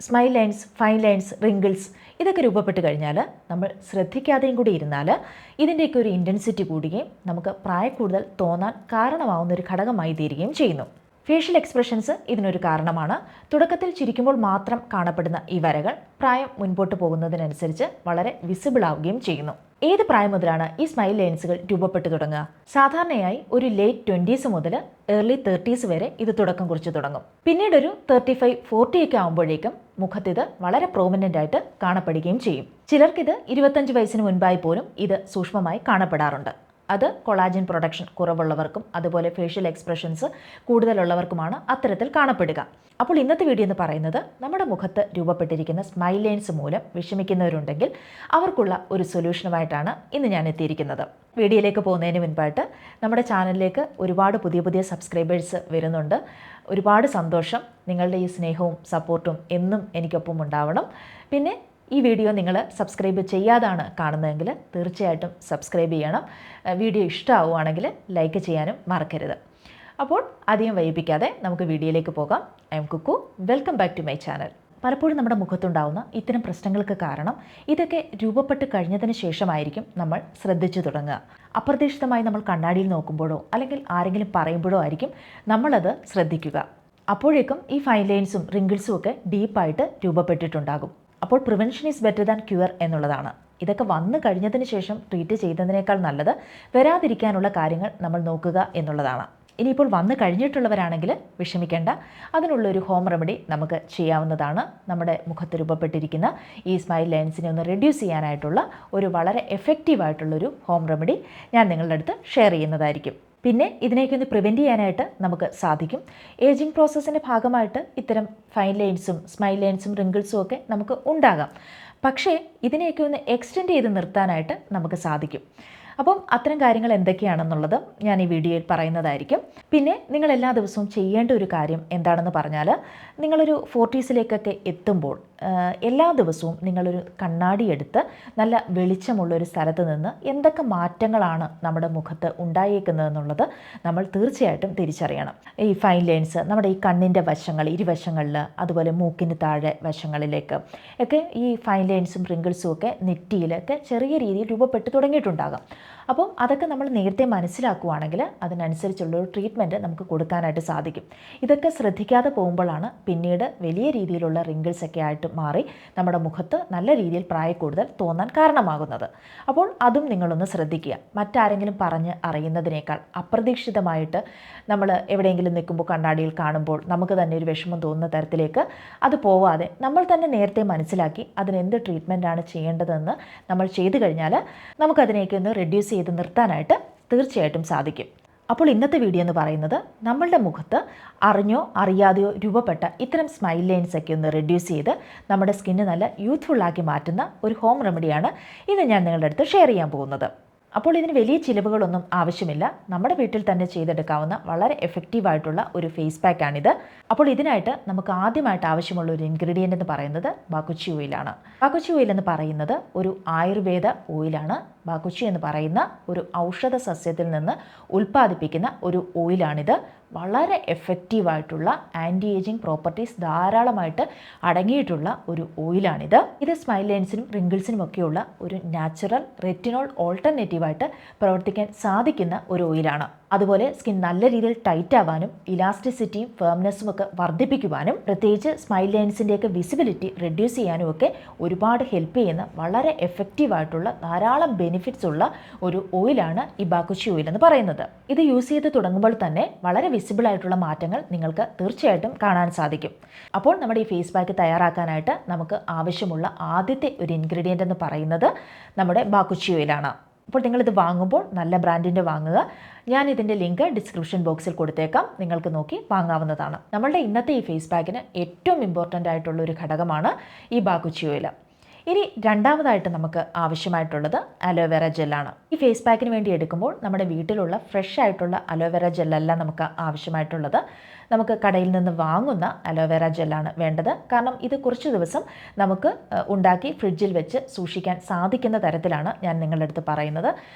Smile lines, fine lines, wrinkles ഇതൊക്കെ രൂപപ്പെട്ട് കഴിഞ്ഞാൽ നമ്മൾ ശ്രദ്ധിക്കാതെയും കൂടി ഇരുന്നാൽ ഇതിൻ്റെയൊക്കെ ഒരു ഇൻറ്റൻസിറ്റി കൂടുകയും നമുക്ക് പ്രായക്കൂടുതൽ തോന്നാൻ കാരണമാവുന്ന ഒരു ഘടകമായി തീരുകയും ചെയ്യുന്നു. ഫേഷ്യൽ എക്സ്പ്രഷൻസ് ഇതിനൊരു കാരണമാണ്. തുടക്കത്തിൽ ചിരിക്കുമ്പോൾ മാത്രം കാണപ്പെടുന്ന ഈ വരകൾ പ്രായം മുൻപോട്ട് പോകുന്നതിനനുസരിച്ച് വളരെ വിസിബിൾ ആവുകയും ചെയ്യുന്നു. ഏത് പ്രായം മുതലാണ് ഈ സ്മൈൽ ലൈൻസുകൾ രൂപപ്പെട്ടു തുടങ്ങുക? സാധാരണയായി ഒരു ലേറ്റ് 20s മുതൽ ഏർലി 30s വരെ ഇത് തുടക്കം കുറിച്ച് തുടങ്ങും. പിന്നീട് ഒരു 35-40 ഒക്കെ ആകുമ്പോഴേക്കും മുഖത്തിത് വളരെ പ്രോമിനൻ്റ് ആയിട്ട് കാണപ്പെടുകയും ചെയ്യും. ചിലർക്കിത് 25 വയസ്സിന് മുൻപായി പോലും ഇത് സൂക്ഷ്മമായി കാണപ്പെടാറുണ്ട്. അത് കൊളാജൻ പ്രൊഡക്ഷൻ കുറവുള്ളവർക്കും അതുപോലെ ഫേഷ്യൽ എക്സ്പ്രഷൻസ് കൂടുതലുള്ളവർക്കുമാണ് അത്തരത്തിൽ കാണപ്പെടുക. അപ്പോൾ ഇന്നത്തെ വീഡിയോ എന്ന് പറയുന്നത് നമ്മുടെ മുഖത്ത് രൂപപ്പെട്ടിരിക്കുന്ന സ്മൈൽ ലൈൻസ് മൂലം വിഷമിക്കുന്നവരുണ്ടെങ്കിൽ അവർക്കുള്ള ഒരു സൊല്യൂഷനുമായിട്ടാണ് ഇന്ന് ഞാൻ എത്തിയിരിക്കുന്നത്. വീഡിയോയിലേക്ക് പോകുന്നതിന് മുൻപായിട്ട് നമ്മുടെ ചാനലിലേക്ക് ഒരുപാട് പുതിയ സബ്സ്ക്രൈബേഴ്സ് വരുന്നുണ്ട്. ഒരുപാട് സന്തോഷം. നിങ്ങളുടെ ഈ സ്നേഹവും സപ്പോർട്ടും എന്നും എനിക്കൊപ്പം ഉണ്ടാവണം. പിന്നെ ഈ വീഡിയോ നിങ്ങൾ സബ്സ്ക്രൈബ് ചെയ്യാതാണ് കാണുന്നതെങ്കിൽ തീർച്ചയായിട്ടും സബ്സ്ക്രൈബ് ചെയ്യണം. വീഡിയോ ഇഷ്ടമാവുകയാണെങ്കിൽ ലൈക്ക് ചെയ്യാനും മറക്കരുത്. അപ്പോൾ അധികം വൈകിപ്പിക്കാതെ നമുക്ക് വീഡിയോയിലേക്ക് പോകാം. I am Kukku. Welcome back to my channel. പലപ്പോഴും നമ്മുടെ മുഖത്തുണ്ടാവുന്ന ഇത്തരം പ്രശ്നങ്ങൾക്ക് കാരണം ഇതൊക്കെ രൂപപ്പെട്ട് കഴിഞ്ഞതിന് ശേഷമായിരിക്കും നമ്മൾ ശ്രദ്ധിച്ചു തുടങ്ങുക. അപ്രതീക്ഷിതമായി നമ്മൾ കണ്ണാടിയിൽ നോക്കുമ്പോഴോ അല്ലെങ്കിൽ ആരെങ്കിലും പറയുമ്പോഴോ ആയിരിക്കും നമ്മളത് ശ്രദ്ധിക്കുക. അപ്പോഴേക്കും ഈ ഫൈൻ ലൈൻസും റിങ്കിൾസും ഒക്കെ ഡീപ്പായിട്ട് രൂപപ്പെട്ടിട്ടുണ്ടാകും. അപ്പോൾ prevention is better than cure എന്നുള്ളതാണ്. ഇതൊക്കെ വന്നു കഴിഞ്ഞതിന് ശേഷം ട്രീറ്റ് ചെയ്യുന്നതിനേക്കാൾ നല്ലത് വരാതിരിക്കാനുള്ള കാര്യങ്ങൾ നമ്മൾ നോക്കുക എന്നുള്ളതാണ്. ഇനിയിപ്പോൾ വന്നു കഴിഞ്ഞിട്ടുള്ളവരാണെങ്കിൽ വിഷമിക്കേണ്ട. അതിനുള്ളൊരു ഹോം റെമഡി നമുക്ക് ചെയ്യാവുന്നതാണ്. നമ്മുടെ മുഖത്ത് രൂപപ്പെട്ടിരിക്കുന്ന ഈ സ്മൈൽ ലൈൻസിനെ ഒന്ന് റെഡ്യൂസ് ചെയ്യാനായിട്ടുള്ള ഒരു വളരെ എഫക്റ്റീവായിട്ടുള്ളൊരു ഹോം റെമഡി ഞാൻ നിങ്ങളുടെ അടുത്ത് ഷെയർ ചെയ്യുന്നതായിരിക്കും. പിന്നെ ഇതിനെയൊക്കെ ഒന്ന് പ്രിവെൻറ്റ് ചെയ്യാനായിട്ട് നമുക്ക് സാധിക്കും. ഏജിങ് പ്രോസസ്സിൻ്റെ ഭാഗമായിട്ട് ഇത്തരം ഫൈൻ ലൈൻസും സ്മൈൽ ലൈൻസും റിങ്കിൾസും ഒക്കെ നമുക്ക് ഉണ്ടാകാം. പക്ഷേ ഇതിനെയൊക്കെ ഒന്ന് എക്സ്റ്റെൻഡ് ചെയ്ത് നിർത്താനായിട്ട് നമുക്ക് സാധിക്കും. അപ്പം അത്തരം കാര്യങ്ങൾ എന്തൊക്കെയാണെന്നുള്ളത് ഞാൻ ഈ വീഡിയോയിൽ പറയുന്നതായിരിക്കും. പിന്നെ നിങ്ങൾ എല്ലാ ദിവസവും ചെയ്യേണ്ട ഒരു കാര്യം എന്താണെന്ന് പറഞ്ഞാൽ, നിങ്ങളൊരു 40സിലേക്കൊക്കെ എത്തുമ്പോൾ എല്ലാ ദിവസവും നിങ്ങളൊരു കണ്ണാടി എടുത്ത് നല്ല വെളിച്ചമുള്ളൊരു സ്ഥലത്ത് നിന്ന് എന്തൊക്കെ മാറ്റങ്ങളാണ് നമ്മുടെ മുഖത്ത് ഉണ്ടായേക്കുന്നതെന്നുള്ളത് നമ്മൾ തീർച്ചയായിട്ടും തിരിച്ചറിയണം. ഈ ഫൈൻ ലൈൻസ് നമ്മുടെ ഈ കണ്ണിൻ്റെ വശങ്ങൾ, ഇരുവശങ്ങളിൽ, അതുപോലെ മൂക്കിന് താഴെ വശങ്ങളിലേക്ക് ഒക്കെ ഈ ഫൈൻ ലൈൻസും റിങ്കിൾസും ഒക്കെ നെറ്റിയിലൊക്കെ ചെറിയ രീതിയിൽ രൂപപ്പെട്ട് തുടങ്ങിയിട്ടുണ്ടാകാം. അപ്പോൾ അതൊക്കെ നമ്മൾ നേരത്തെ മനസ്സിലാക്കുകയാണെങ്കിൽ അതിനനുസരിച്ചുള്ളൊരു ട്രീറ്റ്മെൻറ്റ് നമുക്ക് കൊടുക്കാനായിട്ട് സാധിക്കും. ഇതൊക്കെ ശ്രദ്ധിക്കാതെ പോകുമ്പോഴാണ് പിന്നീട് വലിയ രീതിയിലുള്ള റിങ്കിൾസ് ഒക്കെ ആയിട്ട് മാറി നമ്മുടെ മുഖത്ത് നല്ല രീതിയിൽ പ്രായക്കൂടുതൽ തോന്നാൻ കാരണമാകുന്നത്. അപ്പോൾ അതും നിങ്ങളൊന്ന് ശ്രദ്ധിക്കുക. മറ്റാരെങ്കിലും പറഞ്ഞ് അറിയുന്നതിനേക്കാൾ അപ്രതീക്ഷിതമായിട്ട് നമ്മൾ എവിടെയെങ്കിലും നിൽക്കുമ്പോൾ കണ്ണാടിയിൽ കാണുമ്പോൾ നമുക്ക് തന്നെ ഒരു വിഷമം തോന്നുന്ന തരത്തിലേക്ക് അത് പോവാതെ നമ്മൾ തന്നെ നേരത്തെ മനസ്സിലാക്കി അതിനെന്ത് ട്രീറ്റ്മെൻറ്റാണ് ചെയ്യേണ്ടതെന്ന് നമ്മൾ ചെയ്തു കഴിഞ്ഞാൽ നമുക്കതിനെയൊക്കെ ഒന്ന് റെഡ്യൂസ് ചെയ്ത് നിർത്താനായിട്ട് തീർച്ചയായിട്ടും സാധിക്കും. അപ്പോൾ ഇന്നത്തെ വീഡിയോ എന്ന് പറയുന്നത് നമ്മളുടെ മുഖത്ത് അറിഞ്ഞോ അറിയാതെയോ രൂപപ്പെട്ട ഇത്തരം സ്മൈൽ ലൈൻസ് ഒക്കെ ഒന്ന് റെഡ്യൂസ് ചെയ്ത് നമ്മുടെ സ്കിന്ന് നല്ല യൂത്ത്ഫുള്ളാക്കി മാറ്റുന്ന ഒരു ഹോം റെമഡിയാണ് ഇത് ഞാൻ നിങ്ങളുടെ അടുത്ത് ഷെയർ ചെയ്യാൻ പോകുന്നത്. അപ്പോൾ ഇതിന് വലിയ ചിലവുകളൊന്നും ആവശ്യമില്ല. നമ്മുടെ വീട്ടിൽ തന്നെ ചെയ്തെടുക്കാവുന്ന വളരെ എഫക്റ്റീവായിട്ടുള്ള ഒരു ഫേസ് പാക്കാണിത്. അപ്പോൾ ഇതിനായിട്ട് നമുക്ക് ആദ്യമായിട്ട് ആവശ്യമുള്ള ഒരു ഇൻഗ്രീഡിയൻ്റ് എന്ന് പറയുന്നത് ബാക്കുച്ചി ഓയിലാണ്. ബാക്കുച്ചി ഓയിൽ എന്ന് പറയുന്നത് ഒരു ആയുർവേദ ഓയിലാണ്. ബാക്കുച്ചി എന്ന് പറയുന്ന ഒരു ഔഷധ സസ്യത്തിൽ നിന്ന് ഉൽപ്പാദിപ്പിക്കുന്ന ഒരു ഓയിലാണിത്. വളരെ എഫക്റ്റീവായിട്ടുള്ള ആൻറ്റി ഏജിങ് പ്രോപ്പർട്ടീസ് ധാരാളമായിട്ട് അടങ്ങിയിട്ടുള്ള ഒരു ഓയിലാണിത്. ഇത് സ്മൈൽ ലൈൻസിനും റിങ്കിൾസിനും ഒക്കെയുള്ള ഒരു നാച്ചുറൽ റെറ്റിനോൾ ഓൾട്ടർനേറ്റീവായിട്ട് പ്രവർത്തിക്കാൻ സാധിക്കുന്ന ഒരു ഓയിലാണ്. അതുപോലെ സ്കിൻ നല്ല രീതിയിൽ ടൈറ്റ് ആവാനും ഇലാസ്റ്റിസിറ്റിയും ഫേംനെസ്സും ഒക്കെ വർദ്ധിപ്പിക്കുവാനും പ്രത്യേകിച്ച് സ്മൈൽ ലൈൻസിൻ്റെയൊക്കെ വിസിബിലിറ്റി റെഡ്യൂസ് ചെയ്യാനും ഒക്കെ ഒരുപാട് ഹെൽപ്പ് ചെയ്യുന്ന വളരെ എഫക്റ്റീവായിട്ടുള്ള ധാരാളം ബെനിഫിറ്റ്സ് ഉള്ള ഒരു ഓയിലാണ് ഈ ബാക്കുച്ചി ഓയിൽ എന്ന് പറയുന്നത്. ഇത് യൂസ് ചെയ്ത് തുടങ്ങുമ്പോൾ തന്നെ വളരെ വിസിബിൾ ആയിട്ടുള്ള മാറ്റങ്ങൾ നിങ്ങൾക്ക് തീർച്ചയായിട്ടും കാണാൻ സാധിക്കും. അപ്പോൾ നമ്മുടെ ഈ ഫേസ് പാക്ക് തയ്യാറാക്കാനായിട്ട് നമുക്ക് ആവശ്യമുള്ള ആദ്യത്തെ ഒരു ഇൻഗ്രീഡിയൻ്റ് എന്ന് പറയുന്നത് നമ്മുടെ ബാക്കുച്ചി ഓയിലാണ്. അപ്പോൾ നിങ്ങളിത് വാങ്ങുമ്പോൾ നല്ല ബ്രാൻഡിൻ്റെ വാങ്ങുക. ഞാൻ ഇതിൻ്റെ ലിങ്ക് ഡിസ്ക്രിപ്ഷൻ ബോക്സിൽ കൊടുത്തേക്കാം. നിങ്ങൾക്ക് നോക്കി വാങ്ങാവുന്നതാണ്. നമ്മളുടെ ഇന്നത്തെ ഈ ഫേസ് പാക്കിന് ഏറ്റവും ഇമ്പോർട്ടൻ്റ് ആയിട്ടുള്ള ഒരു ഘടകമാണ് ഈ ബാക്കുച്ചി ഓയിൽ. ഇനി രണ്ടാമതായിട്ട് നമുക്ക് ആവശ്യമായിട്ടുള്ളത് അലോവേറ ജെല്ലാണ്. ഈ ഫേസ് പാക്കിന് വേണ്ടി എടുക്കുമ്പോൾ നമ്മുടെ വീട്ടിലുള്ള ഫ്രഷ് ആയിട്ടുള്ള അലോവേറ ജെല്ലല്ല നമുക്ക് ആവശ്യമായിട്ടുള്ളത്. നമുക്ക് കടയിൽ നിന്ന് വാങ്ങുന്ന അലോവേറ ജെല്ലാണ് വേണ്ടത്. കാരണം ഇത് കുറച്ച് ദിവസം നമുക്ക് ഉണ്ടാക്കി ഫ്രിഡ്ജിൽ വെച്ച് സൂക്ഷിക്കാൻ സാധിക്കുന്ന തരത്തിലാണ് ഞാൻ നിങ്ങളുടെ അടുത്ത് പറയുന്നത്.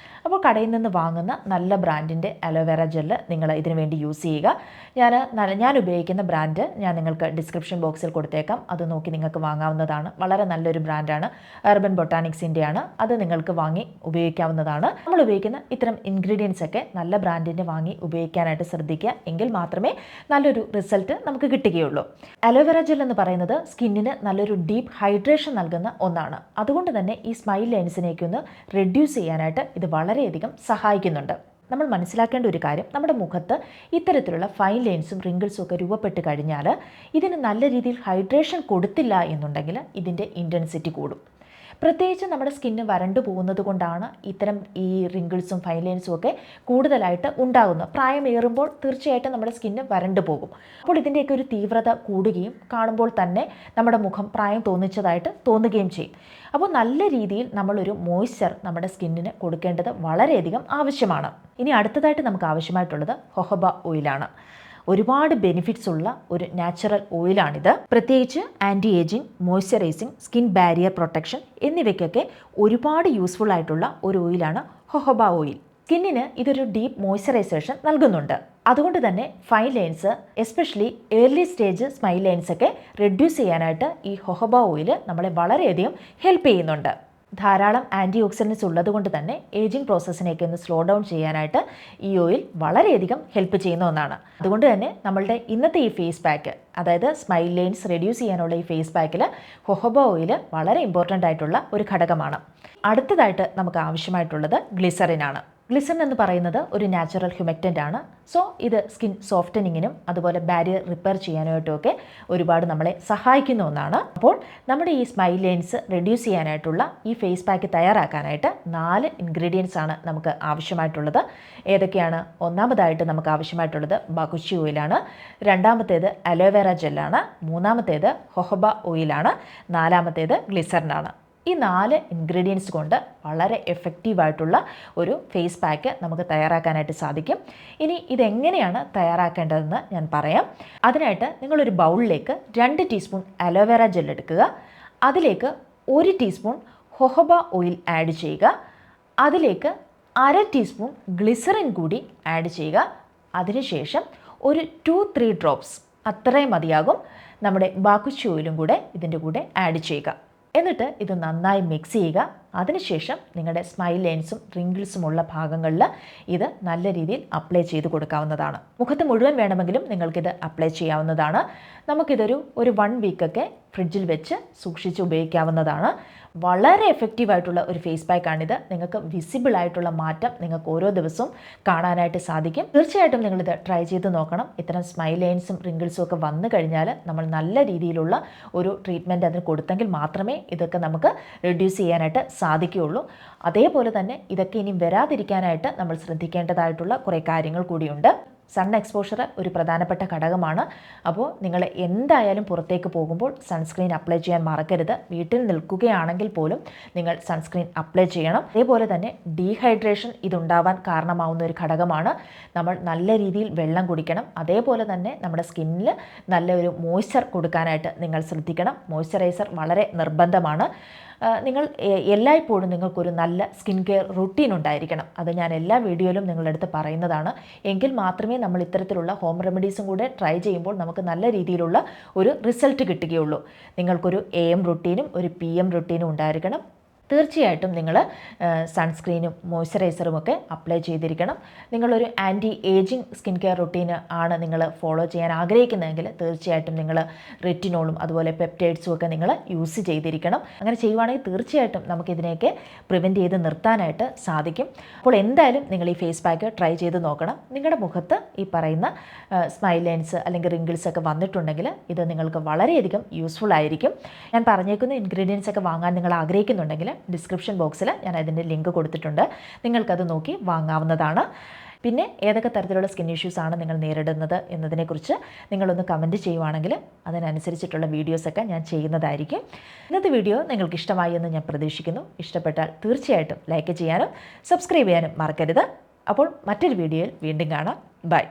അപ്പോൾ കടയിൽ നിന്ന് വാങ്ങുന്ന നല്ല ബ്രാൻഡിൻ്റെ അലോവേറ ജെല്ല് നിങ്ങൾ ഇതിനു വേണ്ടി യൂസ് ചെയ്യുക. ഞാൻ ഉപയോഗിക്കുന്ന ബ്രാൻഡ് ഞാൻ നിങ്ങൾക്ക് ഡിസ്ക്രിപ്ഷൻ ബോക്സിൽ കൊടുത്തേക്കാം. അത് നോക്കി നിങ്ങൾക്ക് വാങ്ങാവുന്നതാണ്. വളരെ നല്ലൊരു ബ്രാൻഡാണ്, അർബൻ ബൊട്ടാനിക്സിൻ്റെയാണ്. അത് നിങ്ങൾക്ക് വാങ്ങി ഉപയോഗിക്കാവുന്നതാണ്. നമ്മൾ ഉപയോഗിക്കുന്ന ഇത്തരം ഇൻഗ്രീഡിയൻസ് ഒക്കെ നല്ല ബ്രാൻഡിൻ്റെ വാങ്ങി ഉപയോഗിക്കാനായിട്ട് ശ്രദ്ധിക്കുക. എങ്കിൽ മാത്രമേ നല്ലൊരു റിസൾട്ട് നമുക്ക് കിട്ടുകയുള്ളൂ. അലോവേറ ജെൽ എന്ന് പറയുന്നത് സ്കിന്നിന് നല്ലൊരു ഡീപ്പ് ഹൈഡ്രേഷൻ നൽകുന്ന ഒന്നാണ്. അതുകൊണ്ട് തന്നെ ഈ സ്മൈൽ ലൈൻസിനെയൊക്കെ ഒന്ന് റെഡ്യൂസ് ചെയ്യാനായിട്ട് ഇത് വളരെയധികം സഹായിക്കുന്നുണ്ട്. നമ്മൾ മനസ്സിലാക്കേണ്ട ഒരു കാര്യം, നമ്മുടെ മുഖത്ത് ഇത്തരത്തിലുള്ള ഫൈൻ ലൈൻസും റിങ്കിൾസും ഒക്കെ രൂപപ്പെട്ട് കഴിഞ്ഞാൽ ഇതിന് നല്ല രീതിയിൽ ഹൈഡ്രേഷൻ കൊടുത്തില്ല എന്നുണ്ടെങ്കിൽ ഇതിൻ്റെ ഇൻറ്റൻസിറ്റി കൂടും. പ്രത്യേകിച്ച് നമ്മുടെ സ്കിന്ന് വരണ്ടു പോകുന്നത് കൊണ്ടാണ് ഇത്തരം ഈ റിങ്കിൾസും ഫൈൻ ലൈൻസും ഒക്കെ കൂടുതലായിട്ട് ഉണ്ടാകുന്നത്. പ്രായമേറുമ്പോൾ തീർച്ചയായിട്ടും നമ്മുടെ സ്കിന്ന് വരണ്ടു പോകും. അപ്പോൾ ഇതിൻ്റെയൊക്കെ ഒരു തീവ്രത കൂടുകയും കാണുമ്പോൾ തന്നെ നമ്മുടെ മുഖം പ്രായം തോന്നിച്ചതായിട്ട് തോന്നുകയും ചെയ്യും. അപ്പോൾ നല്ല രീതിയിൽ നമ്മളൊരു മോയ്സ്ചർ നമ്മുടെ സ്കിന്നിന് കൊടുക്കേണ്ടത് വളരെയധികം ആവശ്യമാണ്. ഇനി അടുത്തതായിട്ട് നമുക്ക് ആവശ്യമായിട്ടുള്ളത് ഹൊഹോബ ഓയിലാണ്. ഒരുപാട് ബെനിഫിറ്റ്സ് ഉള്ള ഒരു നാച്ചുറൽ ഓയിലാണിത്. പ്രത്യേകിച്ച് anti ageing, moisturising, skin barrier protection എന്നിവയ്ക്കൊക്കെ ഒരുപാട് യൂസ്ഫുൾ ആയിട്ടുള്ള ഒരു ഓയിലാണ് ഹൊഹോബ ഓയിൽ. സ്കിന്നിന് ഇതൊരു ഡീപ്പ് മോയ്സ്ചറൈസേഷൻ നൽകുന്നുണ്ട്. അതുകൊണ്ട് തന്നെ fine lines, especially early stage smile lines ഒക്കെ റെഡ്യൂസ് ചെയ്യാനായിട്ട് ഈ ഹൊഹോബ ഓയിൽ നമ്മളെ വളരെയധികം ഹെൽപ്പ് ചെയ്യുന്നുണ്ട്. ധാരാളം ആൻറ്റി ഓക്സിഡൻസ് ഉള്ളത് കൊണ്ട് തന്നെ ഏജിങ് പ്രോസസ്സിനെയൊക്കെ ഒന്ന് സ്ലോ ഡൗൺ ചെയ്യാനായിട്ട് ഈ ഓയിൽ വളരെയധികം ഹെൽപ്പ് ചെയ്യുന്ന ഒന്നാണ്. അതുകൊണ്ട് തന്നെ നമ്മളുടെ ഇന്നത്തെ ഈ ഫേസ് പാക്ക്, അതായത് സ്മൈൽ ലൈൻസ് റെഡ്യൂസ് ചെയ്യാനുള്ള ഈ ഫേസ് പാക്കിൽ ഹൊഹോബ ഓയിൽ വളരെ ഇമ്പോർട്ടൻ്റ് ആയിട്ടുള്ള ഒരു ഘടകമാണ്. അടുത്തതായിട്ട് നമുക്ക് ആവശ്യമായിട്ടുള്ളത് ഗ്ലിസറിനാണ്. ഗ്ലിസറിൻ എന്ന് പറയുന്നത് ഒരു നാച്ചുറൽ ഹ്യൂമക്റ്റൻ്റ് ആണ്. സോ ഇത് സ്കിൻ സോഫ്റ്റനിങ്ങിനും അതുപോലെ ബാരിയർ റിപ്പയർ ചെയ്യാനായിട്ടുമൊക്കെ ഒരുപാട് നമ്മളെ സഹായിക്കുന്ന ഒന്നാണ്. അപ്പോൾ നമ്മുടെ ഈ സ്മൈൽ ലൈൻസ് റെഡ്യൂസ് ചെയ്യാനായിട്ടുള്ള ഈ ഫേസ് പാക്ക് തയ്യാറാക്കാനായിട്ട് 4 ഇൻഗ്രീഡിയൻസ് ആണ് നമുക്ക് ആവശ്യമായിട്ടുള്ളത്. ഏതൊക്കെയാണ്? ഒന്നാമതായിട്ട് നമുക്ക് ആവശ്യമായിട്ടുള്ളത് ബാക്കുച്ചി ഓയിലാണ്. രണ്ടാമത്തേത് അലോവേറ ജെല്ലാണ്. മൂന്നാമത്തേത് ഹൊഹോബ ഓയിലാണ്. നാലാമത്തേത് ഗ്ലിസറിനാണ്. ഈ 4 ഇൻഗ്രീഡിയൻസ് കൊണ്ട് വളരെ എഫക്റ്റീവായിട്ടുള്ള ഒരു ഫേസ് പാക്ക് നമുക്ക് തയ്യാറാക്കാനായിട്ട് സാധിക്കും. ഇനി ഇതെങ്ങനെയാണ് തയ്യാറാക്കേണ്ടതെന്ന് ഞാൻ പറയാം. അതിനായിട്ട് നിങ്ങളൊരു ബൗളിലേക്ക് 2 ടീസ്പൂൺ അലോവേറ ജെൽ എടുക്കുക. അതിലേക്ക് 1 ടീസ്പൂൺ ഹൊഹോബ ഓയിൽ ആഡ് ചെയ്യുക. അതിലേക്ക് 1/2 ടീസ്പൂൺ ഗ്ലിസറിൻ കൂടി ആഡ് ചെയ്യുക. അതിനുശേഷം ഒരു 2-3 ഡ്രോപ്സ്, അത്രയും മതിയാകും, നമ്മുടെ ബാക്കുച്ചി ഓയിലും കൂടെ ഇതിൻ്റെ കൂടെ ആഡ് ചെയ്യുക. എന്നിട്ട് ഇത് നന്നായി മിക്സ് ചെയ്യുക. അതിനുശേഷം നിങ്ങളുടെ സ്മൈൽ ലൈൻസും റിങ്കിൾസും ഉള്ള ഭാഗങ്ങളിൽ ഇത് നല്ല രീതിയിൽ അപ്ലൈ ചെയ്ത് കൊടുക്കാവുന്നതാണ്. മുഖത്ത് മുഴുവൻ വേണമെങ്കിലും നിങ്ങൾക്കിത് അപ്ലൈ ചെയ്യാവുന്നതാണ്. നമുക്കിതൊരു 1 വീക്കൊക്കെ ഫ്രിഡ്ജിൽ വെച്ച് സൂക്ഷിച്ച് ഉപയോഗിക്കാവുന്നതാണ്. വളരെ എഫക്റ്റീവായിട്ടുള്ള ഒരു ഫേസ് പാക്കാണിത്. നിങ്ങൾക്ക് വിസിബിൾ ആയിട്ടുള്ള മാറ്റം നിങ്ങൾക്ക് ഓരോ ദിവസവും കാണാനായിട്ട് സാധിക്കും. തീർച്ചയായിട്ടും നിങ്ങളിത് ട്രൈ ചെയ്ത് നോക്കണം. ഇത്തരം സ്മൈൽ ലൈൻസും റിങ്കിൾസും ഒക്കെ വന്നു കഴിഞ്ഞാൽ നമ്മൾ നല്ല രീതിയിലുള്ള ഒരു ട്രീറ്റ്മെൻറ്റ് അതിന് കൊടുത്തെങ്കിൽ മാത്രമേ ഇതൊക്കെ നമുക്ക് റെഡ്യൂസ് ചെയ്യാനായിട്ട് സാധിക്കുകയുള്ളൂ. അതേപോലെ തന്നെ ഇതൊക്കെ ഇനി വരാതിരിക്കാനായിട്ട് നമ്മൾ ശ്രദ്ധിക്കേണ്ടതായിട്ടുള്ള കുറേ കാര്യങ്ങൾ കൂടിയുണ്ട്. സൺ എക്സ്പോഷർ ഒരു പ്രധാനപ്പെട്ട ഘടകമാണ്. അപ്പോൾ നിങ്ങൾ എന്തായാലും പുറത്തേക്ക് പോകുമ്പോൾ സൺസ്ക്രീൻ അപ്ലൈ ചെയ്യാൻ മറക്കരുത്. വീട്ടിൽ നിൽക്കുകയാണെങ്കിൽ പോലും നിങ്ങൾ സൺസ്ക്രീൻ അപ്ലൈ ചെയ്യണം. അതേപോലെ തന്നെ ഡീഹൈഡ്രേഷൻ ഇതുണ്ടാവാൻ കാരണമാവുന്ന ഒരു ഘടകമാണ്. നമ്മൾ നല്ല രീതിയിൽ വെള്ളം കുടിക്കണം. അതേപോലെ തന്നെ നമ്മുടെ സ്കിന്നിൽ നല്ലൊരു മോയ്സ്ചർ കൊടുക്കാനായിട്ട് നിങ്ങൾ ശ്രദ്ധിക്കണം. മോയ്സ്ചറൈസർ വളരെ നിർബന്ധമാണ്. നിങ്ങൾ എല്ലായ്പ്പോഴും നിങ്ങൾക്കൊരു നല്ല സ്കിൻ കെയർ റുട്ടീൻ ഉണ്ടായിരിക്കണം. അത് ഞാൻ എല്ലാ വീഡിയോയിലും നിങ്ങളുടെ അടുത്ത് പറയുന്നതാണ്. എങ്കിൽ മാത്രമേ നമ്മൾ ഇത്തരത്തിലുള്ള ഹോം റെമഡീസും കൂടെ ട്രൈ ചെയ്യുമ്പോൾ നമുക്ക് നല്ല രീതിയിലുള്ള ഒരു റിസൾട്ട് കിട്ടുകയുള്ളൂ. നിങ്ങൾക്കൊരു AM റുട്ടീനും ഒരു PM റുട്ടീനും ഉണ്ടായിരിക്കണം. തീർച്ചയായിട്ടും നിങ്ങൾ സൺസ്ക്രീനും മോയ്സ്ചറൈസറും ഒക്കെ അപ്ലൈ ചെയ്തിരിക്കണം. നിങ്ങളൊരു anti ageing skin care routine ആണ് നിങ്ങൾ ഫോളോ ചെയ്യാൻ ആഗ്രഹിക്കുന്നതെങ്കിൽ തീർച്ചയായിട്ടും നിങ്ങൾ റെറ്റിനോളും അതുപോലെ പെപ്റ്റൈഡ്സും ഒക്കെ നിങ്ങൾ യൂസ് ചെയ്തിരിക്കണം. അങ്ങനെ ചെയ്യുവാണെങ്കിൽ തീർച്ചയായിട്ടും നമുക്കിതിനെയൊക്കെ പ്രിവെൻറ്റ് ചെയ്ത് നിർത്താനായിട്ട് സാധിക്കും. അപ്പോൾ എന്തായാലും നിങ്ങൾ ഈ ഫേസ് പാക്ക് ട്രൈ ചെയ്ത് നോക്കണം. നിങ്ങളുടെ മുഖത്ത് ഈ പറയുന്ന സ്മൈൽ ലൈൻസ് അല്ലെങ്കിൽ റിങ്കിൾസ് ഒക്കെ വന്നിട്ടുണ്ടെങ്കിൽ ഇത് നിങ്ങൾക്ക് വളരെയധികം യൂസ്ഫുൾ ആയിരിക്കും. ഞാൻ പറഞ്ഞേക്കുന്ന ഇൻഗ്രീഡിയൻസ് ഒക്കെ വാങ്ങാൻ നിങ്ങൾ ആഗ്രഹിക്കുന്നുണ്ടെങ്കിൽ ഡിസ്ക്രിപ്ഷൻ ബോക്സിൽ ഞാൻ അതിൻ്റെ ലിങ്ക് കൊടുത്തിട്ടുണ്ട്. നിങ്ങൾക്കത് നോക്കി വാങ്ങാവുന്നതാണ്. പിന്നെ ഏതൊക്കെ തരത്തിലുള്ള സ്കിൻ ഇഷ്യൂസ് ആണ് നിങ്ങൾ നേരിടുന്നത് എന്നതിനെക്കുറിച്ച് നിങ്ങളൊന്ന് കമൻറ്റ് ചെയ്യുവാണെങ്കിൽ അതിനനുസരിച്ചിട്ടുള്ള വീഡിയോസൊക്കെ ഞാൻ ചെയ്യുന്നതായിരിക്കും. ഇന്നത്തെ വീഡിയോ നിങ്ങൾക്ക് ഇഷ്ടമായി എന്ന് ഞാൻ പ്രതീക്ഷിക്കുന്നു. ഇഷ്ടപ്പെട്ടാൽ തീർച്ചയായിട്ടും ലൈക്ക് ചെയ്യാനും സബ്സ്ക്രൈബ് ചെയ്യാനും മറക്കരുത്. അപ്പോൾ മറ്റൊരു വീഡിയോയിൽ വീണ്ടും കാണാം. ബൈ.